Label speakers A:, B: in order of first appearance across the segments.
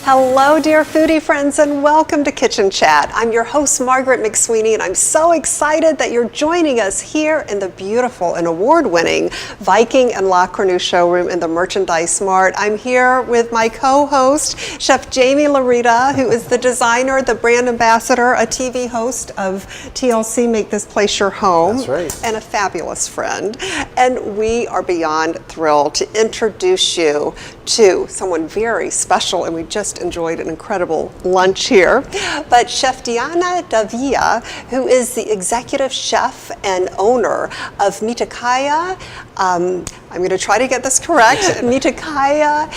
A: Hello, dear foodie friends, and welcome to Kitchen Chat. I'm your host, Margaret McSweeney, and I'm so excited that you're joining us here in the beautiful and award-winning Viking and La Cornue showroom in the Merchandise Mart. I'm here with my co-host, Chef Jamie Larita, who is the designer, the brand ambassador, a TV host of TLC Make This Place Your Home.
B: That's right.
A: And a fabulous friend. And we are beyond thrilled to introduce you to someone very special, and we just enjoyed an incredible lunch here. But Chef Davila, who is the executive chef and owner of Tocaya, I'm going to try to get this correct, Tocaya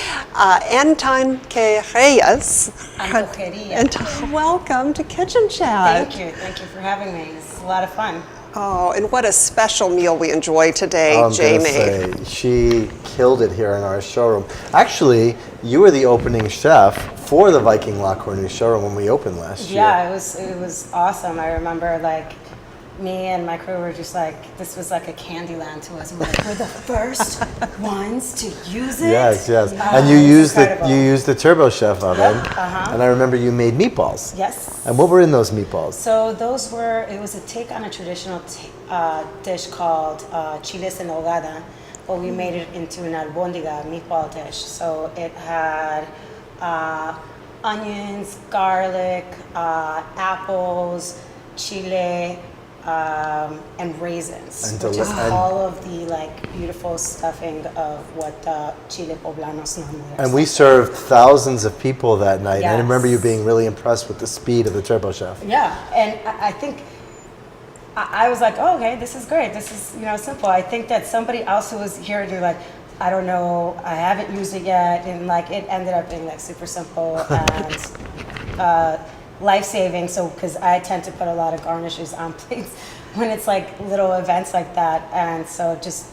A: Antojeria. Welcome to Kitchen Chat.
C: Thank you for having me. It's a lot of fun.
A: Oh, and what a special meal we enjoyed today,
B: I'm
A: Jamie.
B: Gonna say, she killed it here in our showroom. Actually, you were the opening chef for the Viking La Cornue showroom when we opened last year.
C: Yeah, it was awesome. I remember me and my crew were just this was like a candy land to us. We're the first ones to use it.
B: Yes. And you used the Turbo Chef oven. And I remember you made meatballs.
C: Yes.
B: And what were in those meatballs?
C: So it was a take on a traditional dish called chiles en nogada, but we made it into an albóndiga meatball dish. So it had onions, garlic, apples, chile, and raisins, which is all of the beautiful stuffing of what chile poblanos normally are.
B: And we served thousands of people that night.
C: Yes.
B: And I remember you being really impressed with the speed of the Turbo Chef.
C: Yeah, and I think I was like, oh, okay, this is great. This is simple. I think that somebody else who was here, you're like, I don't know, I haven't used it yet, and it ended up being super simple and life-saving. So because I tend to put a lot of garnishes on plates when it's little events like that, and so just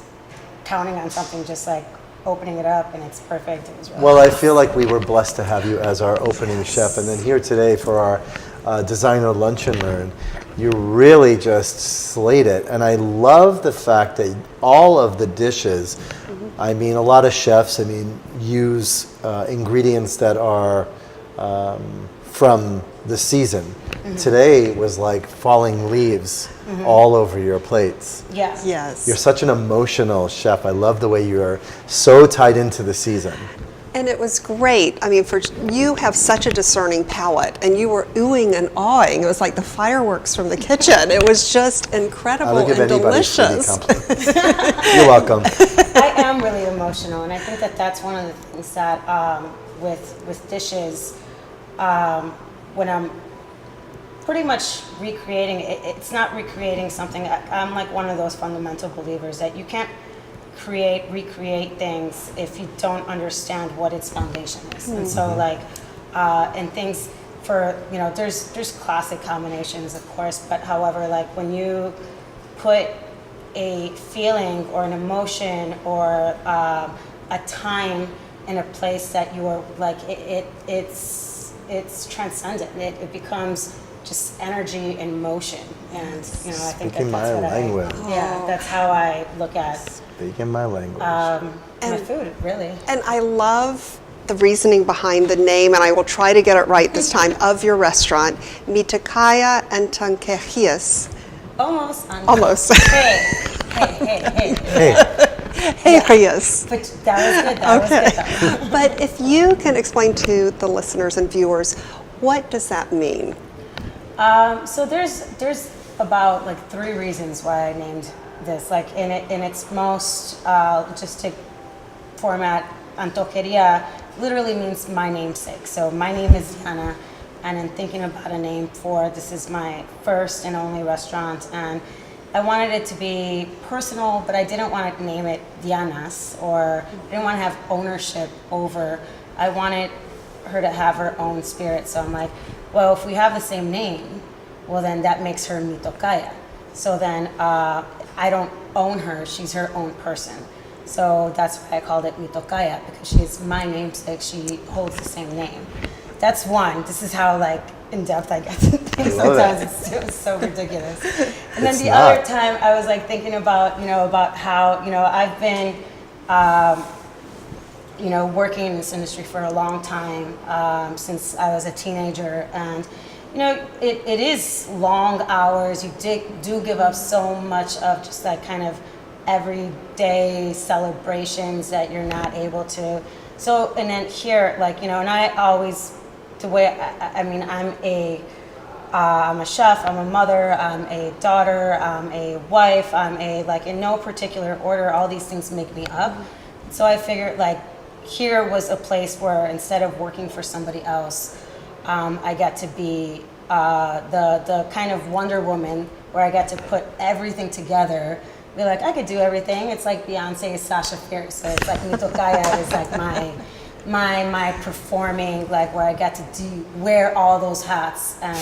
C: counting on something, just opening it up and it's perfect. It was really
B: Well,
C: nice.
B: I feel like we were blessed to have you as our opening chef, and then here today for our designer lunch and learn. You really just slayed it, and I love the fact that all of the dishes, I mean, a lot of chefs, use ingredients that are from the season. Today was like falling leaves all over your plates.
C: Yes.
B: You're such an emotional chef. I love the way you're so tied into the season.
A: And it was great. You have such a discerning palate, and you were oohing and awing. It was like the fireworks from the kitchen. It was just incredible
B: I'll give
A: and
B: anybody
A: delicious.
B: compliments. You're welcome.
C: I am really emotional, and I think that that's one of the things that with dishes, when I'm pretty much recreating, it's not recreating something. I'm one of those fundamental believers that you can't recreate things if you don't understand what its foundation is. And so and things for, there's classic combinations, of course, but however, when you put a feeling or an emotion or a time in a place that you are it's transcendent. It becomes just energy and motion, and I think
B: Speaking my language.
C: That's how I look at
B: Speaking my language.
C: my food, really.
A: And I love the reasoning behind the name, and I will try to get it right this time, of your restaurant, Tocaya Antojeria. Almost.
C: Hey.
A: Yes.
C: But that was good. Though.
A: But if you can explain to the listeners and viewers, what does that mean?
C: So there's about 3 reasons why I named this. In its most just to format, Antojeria literally means my namesake. So my name is Diana, and in thinking about a name this is my first and only restaurant, and I wanted it to be personal, but I didn't want to name it Diana's, or I didn't want to have ownership over. I wanted her to have her own spirit. So I'm like, well, if we have the same name, well, then that makes her mi Tocaya. So then I don't own her, she's her own person. So that's why I called it mi Tocaya, because she's my namesake, she holds the same name. That's one. This is how in depth I get to things sometimes. It's so ridiculous. And then other time I was thinking about, about how, I've been working in this industry for a long time, since I was a teenager. And, it is long hours. You do give up so much of just that kind of everyday celebrations that you're not able to. So, and then here, and I always, the way, I'm a chef, I'm a mother, I'm a daughter, I'm a wife, I'm in no particular order, all these things make me up. So I figured here was a place where instead of working for somebody else, I got to be the kind of Wonder Woman where I got to put everything together. Be like, I could do everything. It's like Beyonce's Sasha Fierce. So it's like Tocaya is like my performing, where I got to wear all those hats and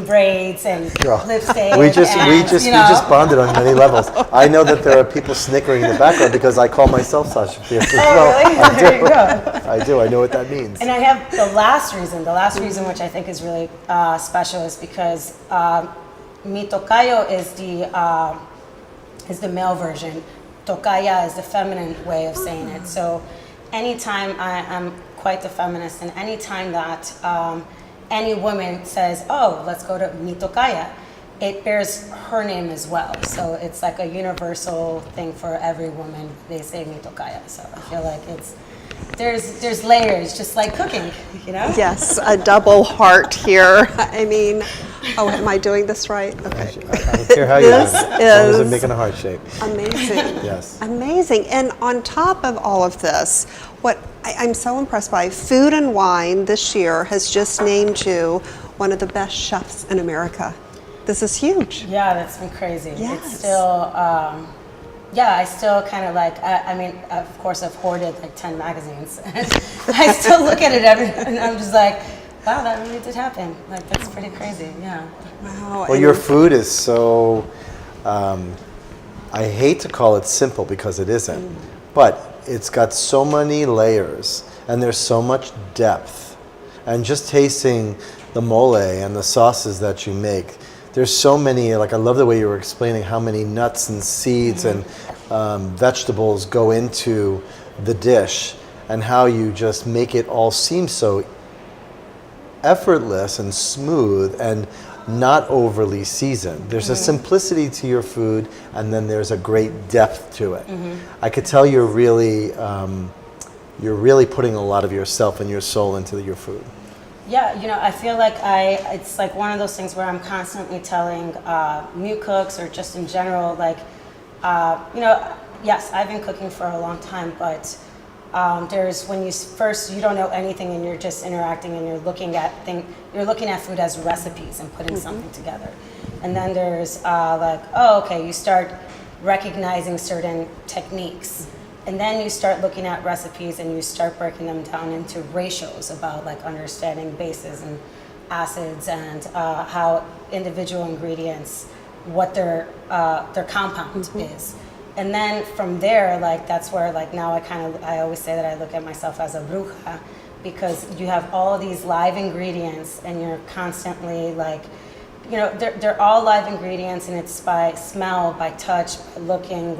C: braids and lipstick.
B: We just bonded on many levels. I know that there are people snickering in the background because I call myself Sasha Fierce as well.
C: Really? There you go.
B: I do. I know what that means.
C: And I have the last reason which I think is really special is because mi tocayo is the male version. Tocaya is the feminine way of saying it. So anytime I'm quite the feminist, and anytime that any woman says, oh, let's go to mi tocaya, it bears her name as well. So it's like a universal thing for every woman. They say mi tocaya. So I feel like there's layers, just like cooking,
A: Yes, a double heart here. Am I doing this right? Okay.
B: I don't care how you do it, as long as I'm making a heart shape.
A: Amazing.
B: Yes.
A: Amazing. And on top of all of this, what I'm so impressed by, Food and Wine this year has just named you one of the best chefs in America. This is huge.
C: Yeah, that's been crazy.
A: Yes.
C: It's still, I still kind of of course I've hoarded 10 magazines. I still look at it and I'm just like, wow, that really did happen. That's pretty crazy, yeah.
A: Wow.
B: Well, your food is so, I hate to call it simple because it isn't, but it's got so many layers and there's so much depth. And just tasting the mole and the sauces that you make, there's so many, I love the way you were explaining how many nuts and seeds and vegetables go into the dish and how you just make it all seem so effortless and smooth and not overly seasoned. There's a simplicity to your food, and then there's a great depth to it. I could tell you're really putting a lot of yourself and your soul into your food.
C: Yeah, I feel like it's like one of those things where I'm constantly telling new cooks or just in general, yes, I've been cooking for a long time, but there's when you don't know anything and you're just interacting and you're looking at food as recipes and putting something together. And then there's you start recognizing certain techniques. And then you start looking at recipes and you start breaking them down into ratios about understanding bases and acids and how individual ingredients, what their compound is. And then from there, that's where now I always say that I look at myself as a bruja, because you have all these live ingredients and you're constantly they're all live ingredients, and it's by smell, by touch, by looking,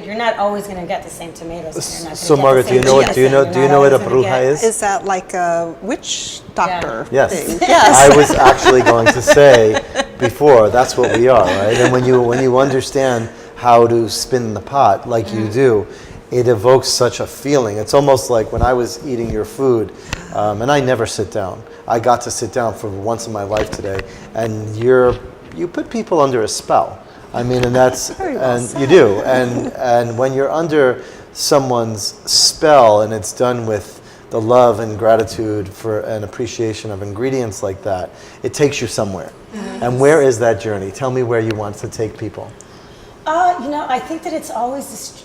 C: you're not always going to get the same tomatoes. And you're not
B: So Margaret, do you know what a bruja is?
A: Is that like a witch doctor
B: Yes.
A: thing? Yes.
B: I was actually going to say before, that's what we are, right? And when you understand how to spin the pot like you do, it evokes such a feeling. It's almost like when I was eating your food, and I never sit down. I got to sit down for once in my life today, and you put people under a spell. And that's you do. And when you're under someone's spell and it's done with the love and gratitude for an appreciation of ingredients like that, it takes you somewhere. And where is that journey? Tell me where you want to take people.
C: I think that it's always this.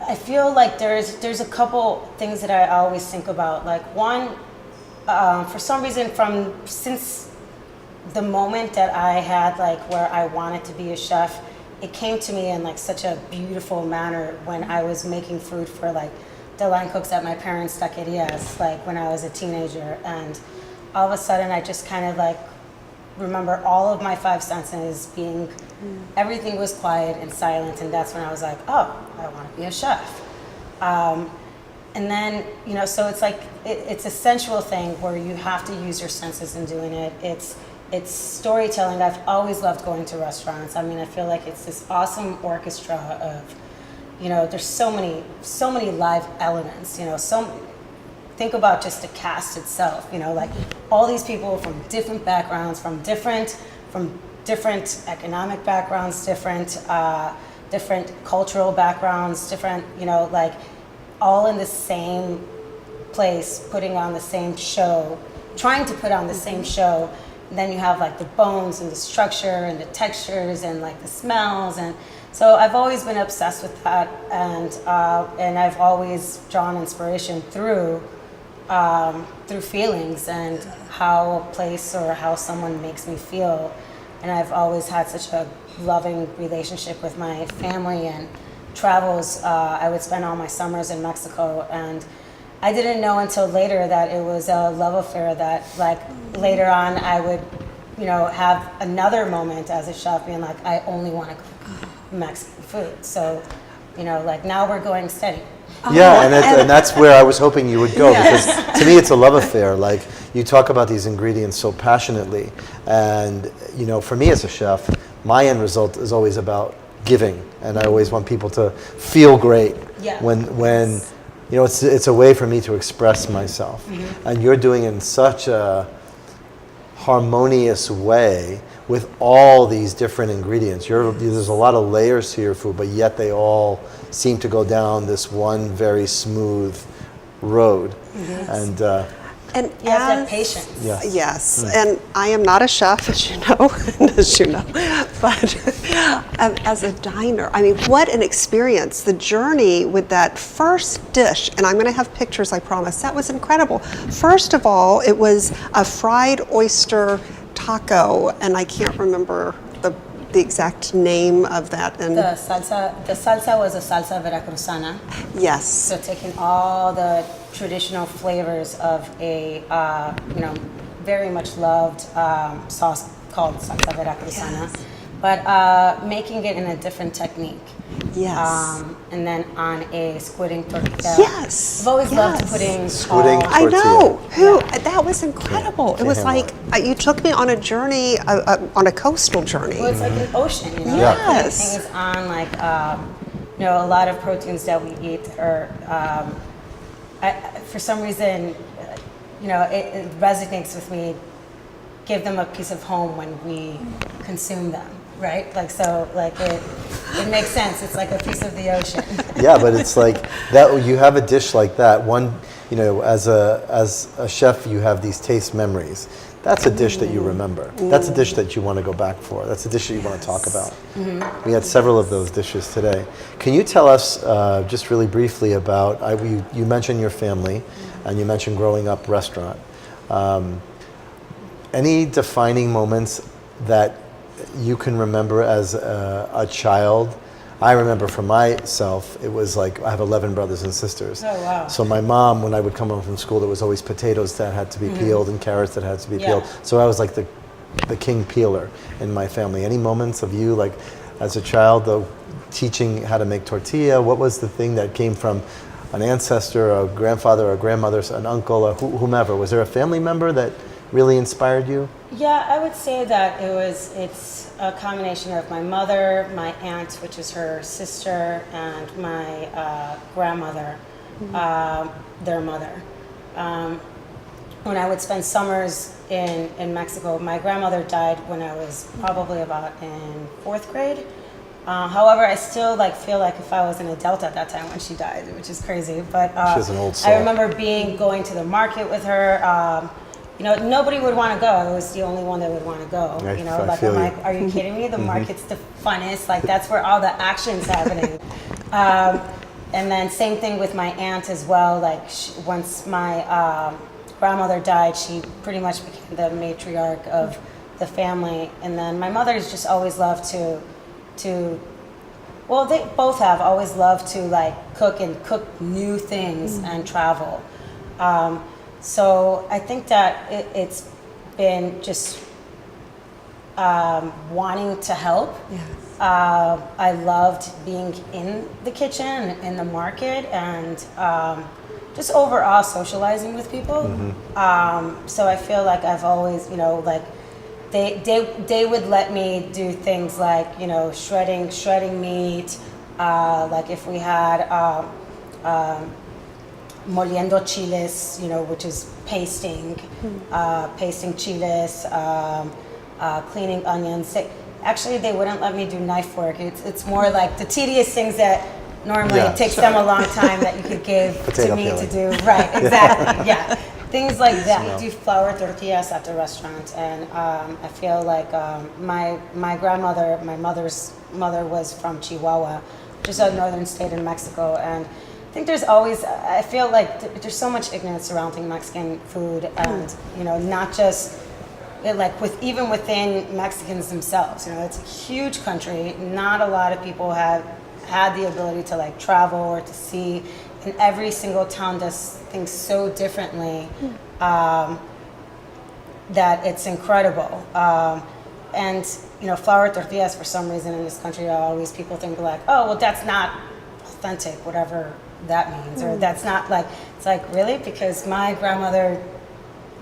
C: I feel like there's a couple things that I always think about. One, for some reason, since the moment that I had where I wanted to be a chef, it came to me in such a beautiful manner when I was making food for the line cooks at my parents' taquerias, when I was a teenager, and all of a sudden I just kind of remember all of my five senses everything was quiet and silent, and that's when I was like, oh, I want to be a chef. And then, you know, so it's like, it's a sensual thing where you have to use your senses in doing it. It's storytelling. I've always loved going to restaurants. I mean, I feel like it's this awesome orchestra of, you know, there's so many live elements, you know, think about just the cast itself, you know, like all these people from different backgrounds, from different economic backgrounds, different cultural backgrounds, different, you know, like all in the same place, putting on the same show, trying to put on the same show. And then you have like the bones and the structure and the textures and like the smells. And so I've always been obsessed with that. And I've always drawn inspiration through feelings and how a place or how someone makes me feel. And I've always had such a loving relationship with my family and travels. I would spend all my summers in Mexico, and I didn't know until later that it was a love affair, that like later on I would, you know, have another moment as a chef being like, I only want to cook Mexican food. So, you know, like now we're going steady.
B: Yeah, and that's where I was hoping you would go, because to me it's a love affair. Like, you talk about these ingredients so passionately, and you know, for me as a chef, my end result is always about giving, and I always want people to feel great.
C: Yeah.
B: When you know, it's a way for me to express myself, and you're doing it in such a harmonious way with all these different ingredients. There's a lot of layers to your food, but yet they all seem to go down this one very smooth road. And
C: you have to have patience.
A: Yes, and I am not a chef, as you know, but as a diner, I mean, what an experience. The journey with that first dish, and I'm going to have pictures, I promise, that was incredible. First of all, it was a fried oyster taco, and I can't remember the exact name of that. And
C: The salsa was a salsa veracruzana.
A: yes.
C: So taking all the traditional flavors of a, you know, very much loved sauce called salsa veracruzana, but making it in a different technique.
A: Yes.
C: And then on a squidding tortilla.
A: Yes.
C: I've always loved putting
B: Squidding
C: all-
A: I know.
B: Tortilla.
A: That was incredible. It
B: can't
A: was
B: handle
A: like you took me on a journey, on a coastal journey.
C: Well, it's like an ocean, you know.
B: Yeah.
A: Yes.
C: Putting things on, like, you know, a lot of proteins that we eat are, for some reason, you know, it resonates with me. Give them a piece of home when we consume them, right? Like, so, like, it makes sense. It's like a piece of the ocean.
B: yeah, but it's like that. You have a dish like that. One, you know, as a chef, you have these taste memories. That's a dish that you remember. That's a dish that you want to go back for. That's a dish that you want to talk about. We had several of those dishes today. Can you tell us just really briefly about? You mentioned your family, and you mentioned growing up restaurant. Any defining moments that you can remember as a child? I remember for myself, it was like, I have 11 brothers and sisters.
C: Oh, wow.
B: So my mom, when I would come home from school, there was always potatoes that had to be peeled and carrots that had to be peeled. So I was like the king peeler in my family. Any moments of you, like as a child, though, teaching how to make tortilla? What was the thing that came from an ancestor, a grandfather, a grandmother, an uncle, or whomever? Was there a family member that really inspired you?
C: Yeah, I would say that it's a combination of my mother, my aunt, which is her sister, and my grandmother, their mother. When I would spend summers in Mexico, my grandmother died when I was probably about in 4th grade. However, I still feel like if I was an adult at that time when she died, which is crazy. But
B: She's an old soul.
C: I remember going to the market with her. You know, nobody would want to go. I was the only one that would want to go.
B: I
C: You know,
B: feel
C: I'm
B: you.
C: like, are you kidding me? The market's the funnest. Like, that's where all the action's happening. And then same thing with my aunt as well. Like, once my grandmother died, she pretty much became the matriarch of the family. And then my mother's just always loved to well, they both have always loved to cook new things and travel. So I think that it's been just wanting to help.
A: Yes.
C: I loved being in the kitchen, in the market, and just overall socializing with people. So I feel like I've always, like they would let me do things like, shredding meat, like if we had moliendo chiles, which is pasting chiles, cleaning onions. Actually, they wouldn't let me do knife work. It's more like the tedious things that normally it takes them a long time that you could give to me to do. Right, exactly, yeah. Things like that. We do flour tortillas at the restaurant, and I feel like my grandmother, my mother's mother was from Chihuahua, which is a northern state in Mexico, and I think there's always, I feel like there's so much ignorance surrounding Mexican food, and not just even within Mexicans themselves. It's a huge country. Not a lot of people have had the ability to like travel or to see, and every single town does things so differently that it's incredible. And flour tortillas, for some reason in this country, always people think like, oh, well, that's not authentic, whatever that means, or that's not like, it's like, really? Because my grandmother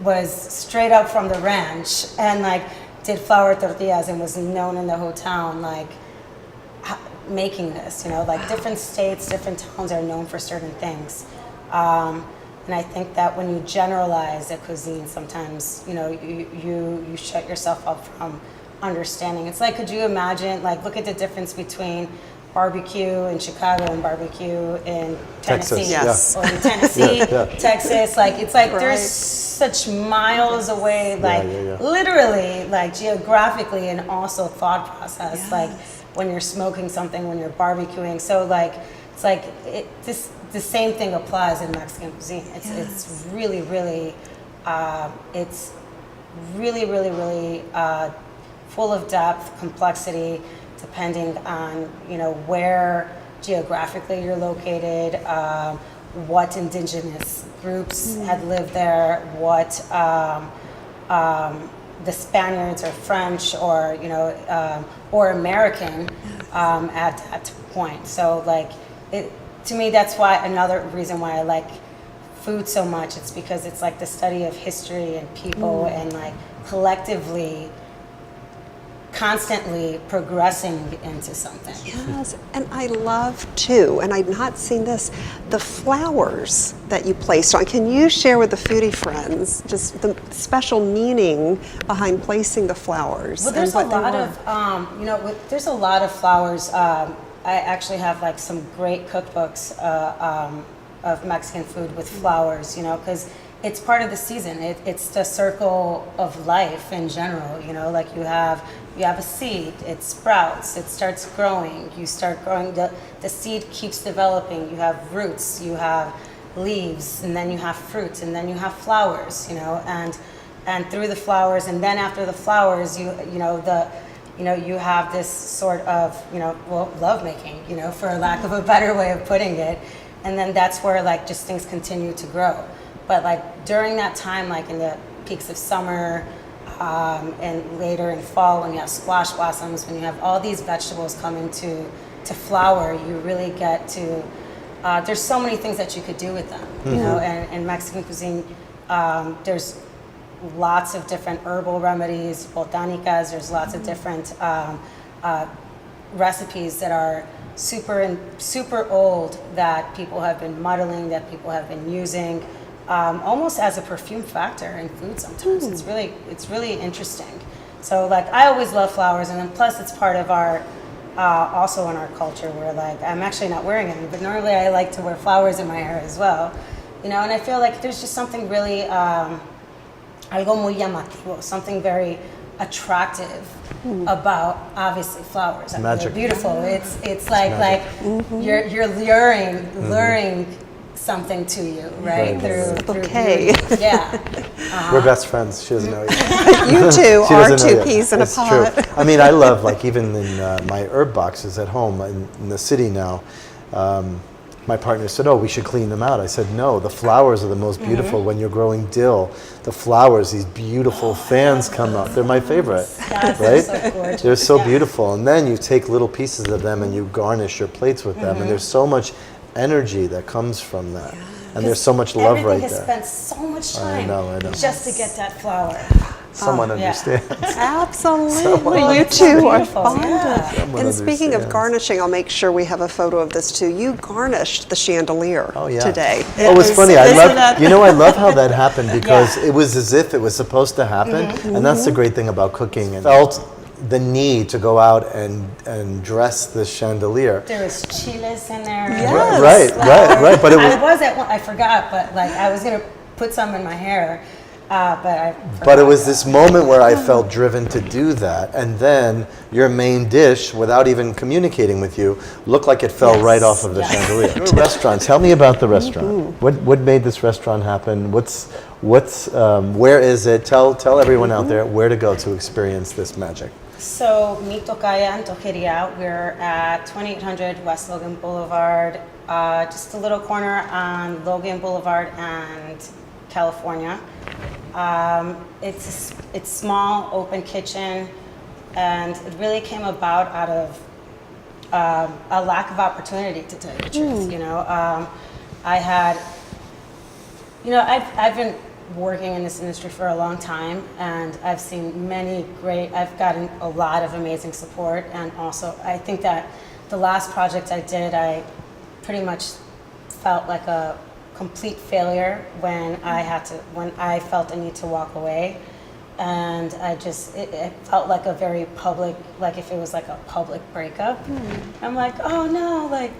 C: was straight up from the ranch and like did flour tortillas and was known in the whole town like making this, like different states, different towns are known for certain things. And I think that when you generalize a cuisine, sometimes, you shut yourself up from understanding. It's like, could you imagine, like, look at the difference between barbecue in Chicago and barbecue in Tennessee,
B: Texas,
C: or in Tennessee, Texas. Like, it's like there's such miles away, like literally, like geographically, and also thought process. Like when you're smoking something, when you're barbecuing. So like, it's like the same thing applies in Mexican cuisine. It's really, really, it's really, really, really full of depth, complexity, depending on where geographically you're located, what indigenous groups had lived there, what the Spaniards or French or American at that point. So like to me, that's why another reason why I like food so much. It's because it's like the study of history and people and like collectively constantly progressing into something.
A: Yes, and I love too, and I've not seen this, the flowers that you placed on. Can you share with the foodie friends just the special meaning behind placing the flowers?
C: Well, there's a lot of, there's a lot of flowers. I actually have like some great cookbooks of Mexican food with flowers, because it's part of the season. It's the circle of life in general. Like you have a seed, it sprouts, it starts growing, you start growing, the seed keeps developing, you have roots, you have leaves, and then you have fruits, and then you have flowers, and through the flowers, and then after the flowers, you have this sort of, lovemaking, for lack of a better way of putting it, and then that's where like just things continue to grow. But like during that time, like in the peaks of summer, and later in fall, when you have squash blossoms, when you have all these vegetables coming to flower, you really get to, there's so many things that you could do with them, and in Mexican cuisine, there's lots of different herbal remedies, botanicas, there's lots of different recipes that are super old that people have been muddling, that people have been using, almost as a perfume factor in food sometimes. It's really interesting. So like I always love flowers, and then plus it's part of our also in our culture where like I'm actually not wearing any, but normally I like to wear flowers in my hair as well. And I feel like there's just something really algo muy llamativo, something very attractive about obviously flowers. I mean, they're beautiful. It's like you're luring something to you, right? Through
A: okay.
C: beauty. Yeah.
B: We're best friends. She doesn't know yet.
A: You two
B: She
A: are
B: doesn't know
A: two
B: yet.
A: peas in a
B: It's
A: pod.
B: true. I mean, I love, like, even in my herb boxes at home in the city now, my partner said, oh, we should clean them out. I said, no, the flowers are the most beautiful. When you're growing dill, the flowers, these beautiful fans come out. They're my favorite,
C: Yes,
B: right?
C: so gorgeous.
B: They're so beautiful. And then you take little pieces of them and you garnish your plates with them. And there's so much energy that comes from that. And there's so much love right
C: Everything has
B: there.
C: spent so much time
B: I know.
C: just to get that flower.
B: Someone
C: yeah.
B: understands.
A: Absolutely.
C: Well,
A: You
C: it's so
A: two are
C: beautiful,
A: bonded.
C: yeah.
B: Someone
A: And speaking of
B: understands.
A: garnishing, I'll make sure we have a photo of this too. You garnished the chandelier
B: Oh, yeah.
A: today.
B: Oh, it was funny. I
A: isn't
B: love,
A: it?
B: you know, I love how that happened because
C: Yeah.
B: it was as if it was supposed to happen. And that's the great thing about cooking. And felt the need to go out and dress this chandelier.
C: There was chiles in there.
A: Yes.
B: Right. But it was,
C: I was at one, I forgot, but like I was gonna put some in my hair, but I forgot.
B: but it was this moment where I felt driven to do that. And then your main dish, without even communicating with you, looked like it fell right off of the chandelier. Your restaurant. Tell me about the restaurant. What made this restaurant happen? Where is it? Tell everyone out there where to go to experience this magic.
C: So, Mi Tocaya, Antojeria, we're at 2800 West Logan Boulevard, just a little corner on Logan Boulevard and California. It's small, open kitchen, and it really came about out of a lack of opportunity, to tell you the truth. You know, I've been working in this industry for a long time, and I've seen I've gotten a lot of amazing support, and also I think that the last project I did, I pretty much felt like a complete failure when I felt the need to walk away, and it felt like a very public, like if it was like a public breakup. I'm like, oh no, like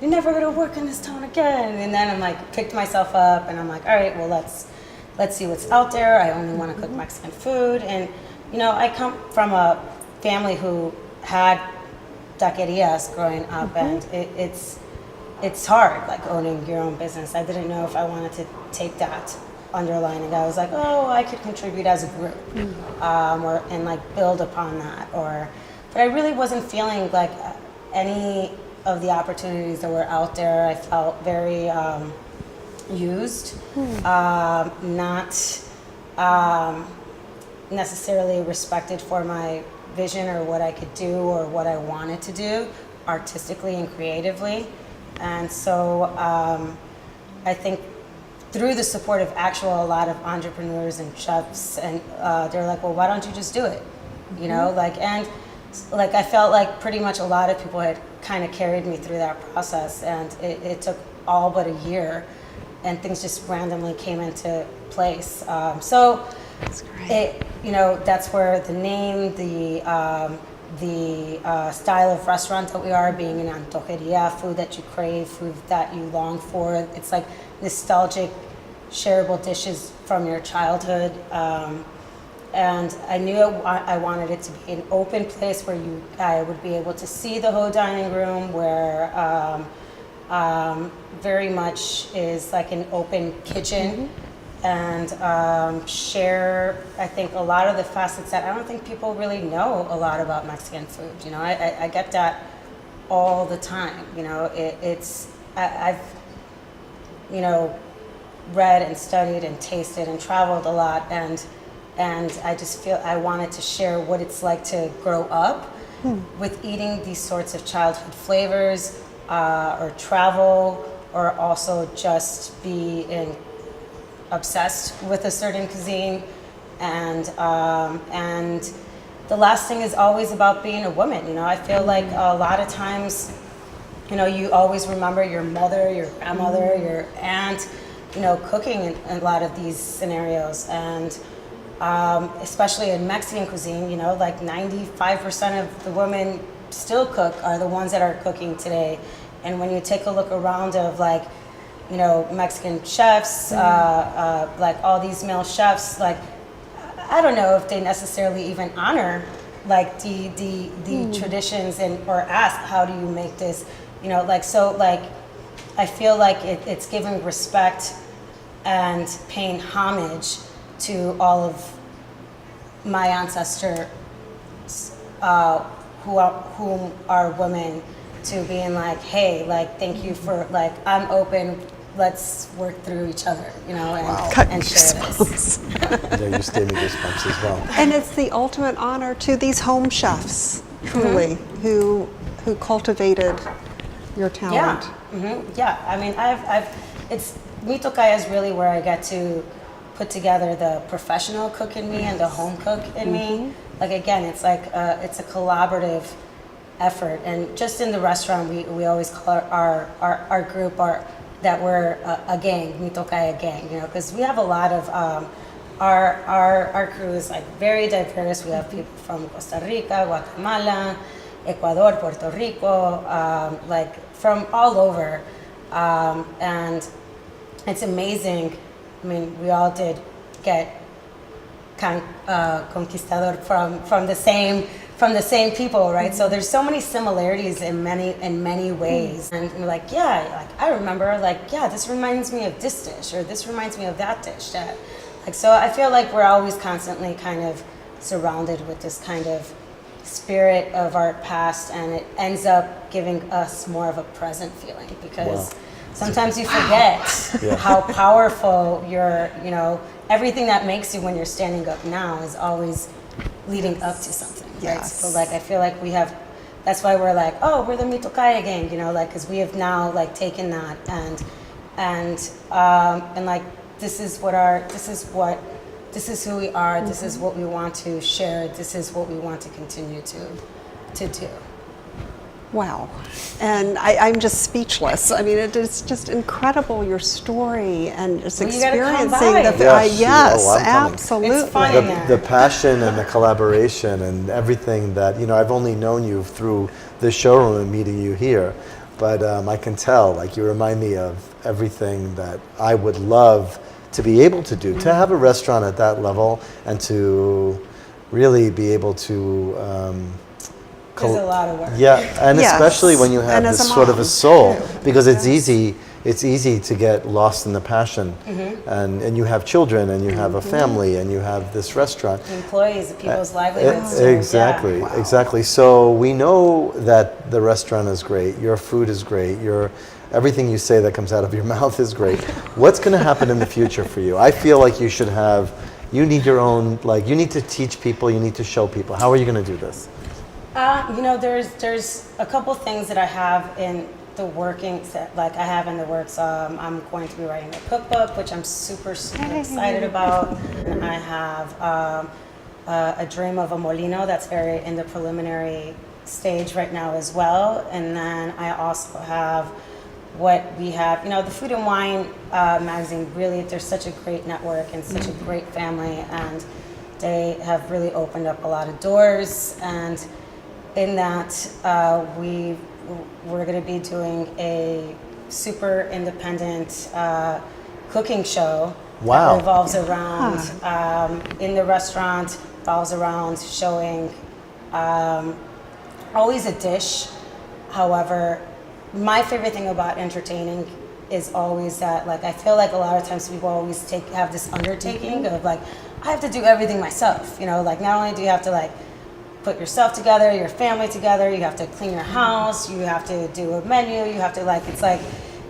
C: you're never gonna work in this town again, and then I'm like picked myself up, and I'm like, all right, well let's see what's out there. I only want to cook Mexican food. And, you know, I come from a family who had taquerias growing up, and it's hard, like owning your own business. I didn't know if I wanted to take that underlining. I was like, oh, I could contribute as a group, and like build upon that. But I really wasn't feeling like any of the opportunities that were out there. I felt very used, not necessarily respected for my vision or what I could do or what I wanted to do artistically and creatively. And so I think through the support of a lot of entrepreneurs and chefs, and they're like, well, why don't you just do it? You know, and I felt like pretty much a lot of people had kind of carried me through that process, and it took all but a year, and things just randomly came into place. So
A: That's great.
C: that's where the name, the style of restaurant that we are, being an Antojeria, food that you crave, food that you long for. It's like nostalgic, shareable dishes from your childhood. And I knew I wanted it to be an open place where I would be able to see the whole dining room, where very much is like an open kitchen, and share, I think, a lot of the facets that I don't think people really know a lot about Mexican food. You know, I get that all the time. You know, I've read and studied and tasted and traveled a lot, and I just feel I wanted to share what it's like to grow up with eating these sorts of childhood flavors, or travel, or also just be obsessed with a certain cuisine. And the last thing is always about being a woman. You know, I feel like a lot of times, you always remember your mother, your grandmother, your aunt, cooking in a lot of these scenarios. And especially in Mexican cuisine, like 95% of the women still cook are the ones that are cooking today. And when you take a look around of Mexican chefs, like all these male chefs, like I don't know if they necessarily even honor like the traditions or ask, how do you make this, I feel like it's giving respect and paying homage to all of my ancestors, whom are women to being like, hey, like, thank you for, like, I'm open, let's work through each other, you know, and share this.
B: Yeah, you just gave me goosebumps as well.
A: And it's the ultimate honor to these home chefs, truly, who cultivated your talent.
C: Yeah, I mean, it's, Mi Tocaya is really where I get to put together the professional cook in me and the home cook in me. Like, again, it's like, it's a collaborative effort. And just in the restaurant, we always call our group, that we're a gang, Mi Tocaya gang, you know, because we have a lot of, our crew is like very diverse. We have people from Costa Rica, Guatemala, Ecuador, Puerto Rico, like from all over. And it's amazing. I mean, we all did get conquistador from the same people, right? So there's so many similarities in many ways. And we're like, yeah, like I remember, like, yeah, this reminds me of this dish, or this reminds me of that dish. Like, so I feel like we're always constantly kind of surrounded with this kind of spirit of our past, and it ends up giving us more of a present feeling, because sometimes you forget how powerful you know, everything that makes you when you're standing up now is always leading up to something, right? So like, I feel like that's why we're like, oh, we're the Mi Tocaya gang, you know, like, because we have now like taken that and like, this is who we are, this is what we want to share, this is what we want to continue to do.
A: Wow. And I'm just speechless. I mean, it is just incredible, your story and just experiencing the yes, absolutely.
C: It's fun in there.
B: The passion and the collaboration and everything that, you know, I've only known you through the showroom and meeting you here, but I can tell, like, you remind me of everything that I would love to be able to do, to have a restaurant at that level and to really be able to
C: There's a lot of work.
B: Yeah, and especially when you have this sort of a soul, because it's easy to get lost in the passion, and you have children, and you have a family, and you have this restaurant.
C: Employees, people's livelihoods.
B: Exactly, exactly. So we know that the restaurant is great, your food is great, everything you say that comes out of your mouth is great. What's going to happen in the future for you? I feel like you need your own, like, you need to teach people, you need to show people. How are you going to do this?
C: You know, there's a couple things that I have in the workings, like I have in the works. I'm going to be writing a cookbook, which I'm super excited about. And I have a dream of a molino that's very in the preliminary stage right now as well. And then I also have what we have, you know, the Food and Wine magazine. Really, there's such a great network and such a great family, and they have really opened up a lot of doors. And in that, we're going to be doing a super independent cooking show.
B: Wow.
C: That revolves around, in the restaurant, revolves around showing always a dish. However, my favorite thing about entertaining is always that, like, I feel like a lot of times people always have this undertaking of, like, I have to do everything myself, you know, like, not only do you have to, like, put yourself together, your family together, you have to clean your house, you have to do a menu, you have to, like, it's like,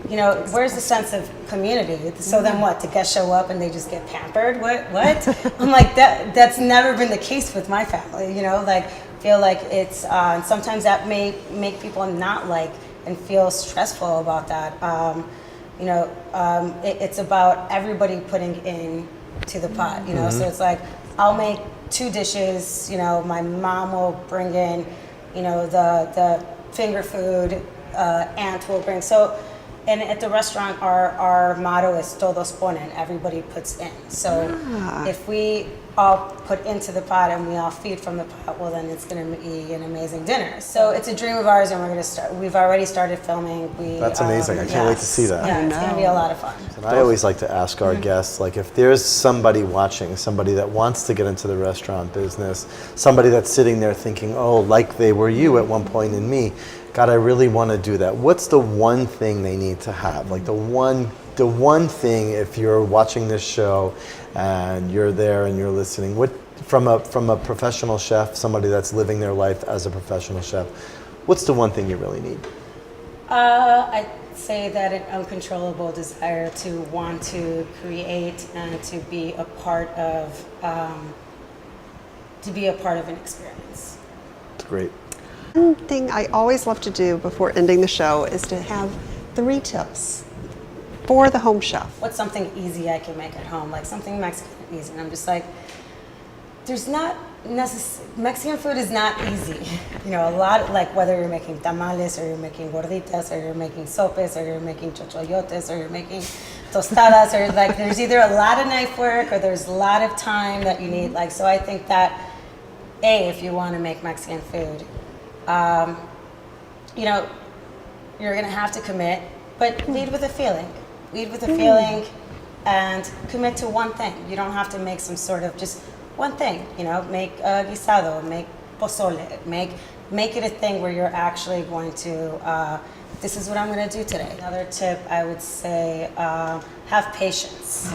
C: you know, where's the sense of community? So then what, the guests show up and they just get pampered? What? I'm like, that's never been the case with my family, you know, like, feel like it's, sometimes that may make people not like and feel stressful about that. You know, it's about everybody putting in to the pot, you know, so it's like, I'll make 2 dishes, you know, my mom will bring in, you know, the finger food, aunt will bring, so, and at the restaurant, our motto is todos ponen, everybody puts in. So if we all put into the pot and we all feed from the pot, well, then it's going to be an amazing dinner. So it's a dream of ours, and we're going to start. We've already started filming.
B: That's amazing. I can't wait to see that.
C: Yeah, it's going to be a lot of fun.
B: And I always like to ask our guests, like, if there's somebody watching, somebody that wants to get into the restaurant business, somebody that's sitting there thinking, oh, like they were you at one point in me, God, I really want to do that. What's the one thing they need to have? Like the one thing, if you're watching this show and you're there and you're listening, what from a professional chef, somebody that's living their life as a professional chef, what's the one thing you really need?
C: I'd say that an uncontrollable desire to want to create and to be a part of an experience.
B: It's great.
A: One thing I always love to do before ending the show is to have 3 tips for the home chef.
C: What's something easy I can make at home, like something Mexican easy? And I'm just like, there's not Mexican food is not easy. You know, a lot, like whether you're making tamales or you're making gorditas or you're making sopes or you're making chochoyotes or you're making tostadas, or like there's either a lot of knife work or there's a lot of time that you need. Like, so I think that if you want to make Mexican food, you know, you're gonna have to commit, but lead with a feeling. Lead with a feeling and commit to one thing. You don't have to make some sort of just one thing, you know, make a guisado, make pozole, make it a thing where you're actually going to, this is what I'm going to do today. Another tip I would say, have patience.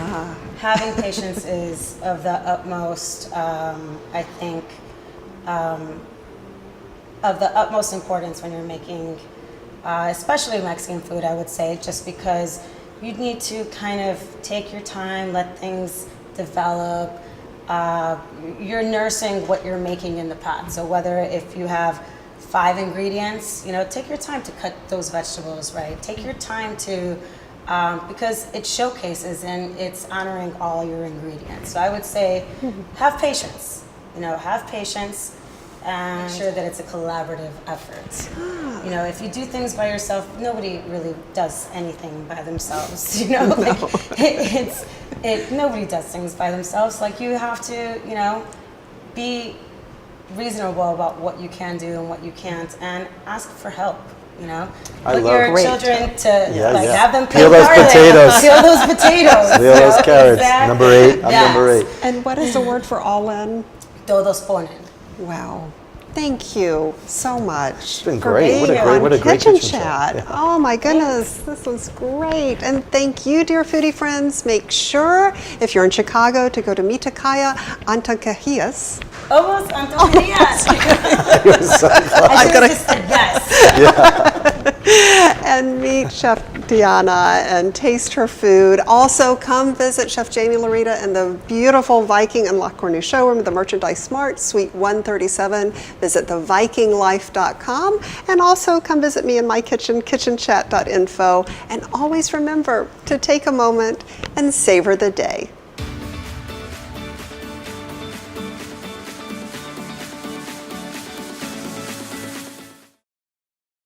C: Having patience is of the utmost, I think, of the utmost importance when you're making, especially Mexican food, I would say, just because you need to kind of take your time, let things develop. You're nursing what you're making in the pot. So whether if you have 5 ingredients, you know, take your time to cut those vegetables right. Take your time to, because it showcases and it's honoring all your ingredients. So I would say, have patience. You know, have patience and make sure that it's a collaborative effort. You know, if you do things by yourself, nobody really does anything by themselves. You know, like nobody does things by themselves. Like you have to, you know, be reasonable about what you can do and what you can't, and ask for help. You know, put your children to have them
B: peel those potatoes.
C: Peel those potatoes.
B: Peel those carrots.
C: Exactly.
B: Number 8. I'm number 8.
A: And what is the word for all in?
C: Todos ponen.
A: Wow. Thank you so much.
B: It's been great. What a great
A: Kitchen
B: kitchen
A: Chat.
B: chat. Yeah.
A: Oh my goodness, this was great. And thank you, dear foodie friends. Make sure, if you're in Chicago, to go to meet Tocaya Antojeria.
C: Almost Antojeria.
A: I'm gonna
C: just said yes.
A: and meet Chef Diana and taste her food. Also, come visit Chef Jamie Larita in the beautiful Viking and La Cornue showroom, the Merchandise Mart, Suite 137. Visit thevikinglife.com, and also come visit me in my kitchen, kitchenchat.info. And always remember to take a moment and savor the day.